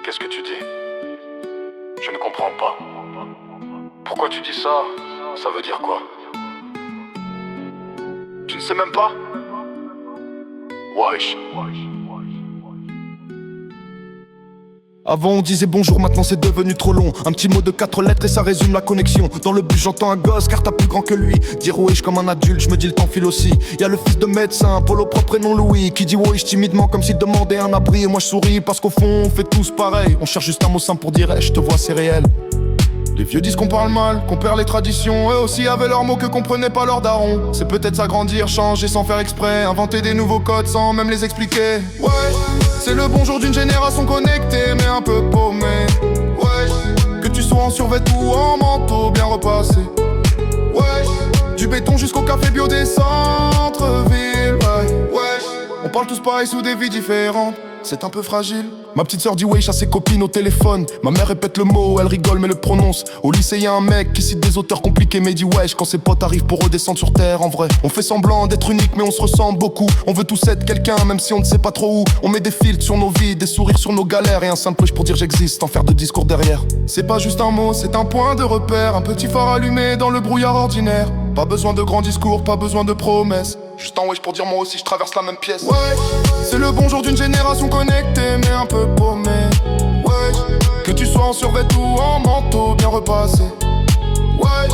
Qu'est-ce que tu dis? Je ne comprends pas. Pourquoi tu dis ça? Ça veut dire quoi? Tu ne sais même pas? Wesh. Avant on disait bonjour, maintenant c'est devenu trop long. Un petit mot de 4 lettres et ça résume la connexion. Dans le bus j'entends un gosse car t'as plus grand que lui dire wesh comme un adulte, je me dis le temps file aussi. Y'a le fils de médecin, Polo propre et non Louis, qui dit wesh timidement comme s'il demandait un abri. Et moi je souris parce qu'au fond on fait tous pareil. On cherche juste un mot simple pour dire hey, je te vois c'est réel. Les vieux disent qu'on parle mal, qu'on perd les traditions. Eux aussi avaient leurs mots que comprenaient pas leurs darons. C'est peut-être s'agrandir, changer sans faire exprès, inventer des nouveaux codes sans même les expliquer. Ouais, c'est le bonjour d'une génération connectée mais un peu paumée. Ouais, que tu sois en survêt ou en manteau bien repassé. Ouais, du béton jusqu'au café bio des centres-villes. Ouais, on parle tous pareil sous des vies différentes. C'est un peu fragile. Ma petite sœur dit wesh à ses copines au téléphone. Ma mère répète le mot, elle rigole mais le prononce. Au lycée y'a un mec qui cite des auteurs compliqués mais dit wesh quand ses potes arrivent pour redescendre sur terre. En vrai, on fait semblant d'être unique mais on se ressemble beaucoup. On veut tous être quelqu'un même si on ne sait pas trop où. On met des filtres sur nos vies, des sourires sur nos galères et un simple wesh pour dire j'existe sans faire de discours derrière. C'est pas juste un mot, c'est un point de repère. Un petit phare allumé dans le brouillard ordinaire. Pas besoin de grands discours, pas besoin de promesses. Juste un wesh pour dire moi aussi je traverse la même pièce. Ouais, c'est le bonjour d'une génération connectée mais un peu paumée. Ouais, que tu sois en survêt ou en manteau bien repassé. Ouais,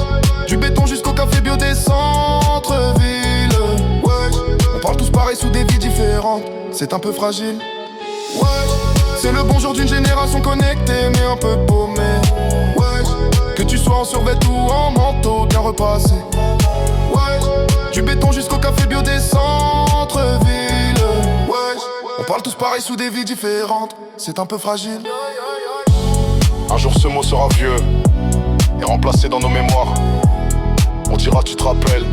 du béton jusqu'au café bio des centres-villes. Ouais, on parle tous pareil sous des vies différentes. C'est un peu fragile. Ouais, c'est le bonjour d'une génération connectée mais un peu paumée. Ouais, que tu sois en survêt ou en manteau bien repassé. Ouais, du béton jusqu'au café bio des centres-villes. Ouais, on parle tous pareil sous des vies différentes. C'est un peu fragile. Un jour ce mot sera vieux et remplacé dans nos mémoires. On dira tu te rappelles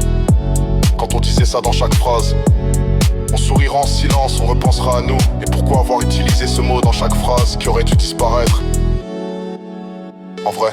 quand on disait ça dans chaque phrase. On sourira en silence, on repensera à nous. Et pourquoi avoir utilisé ce mot dans chaque phrase qui aurait dû disparaître. En vrai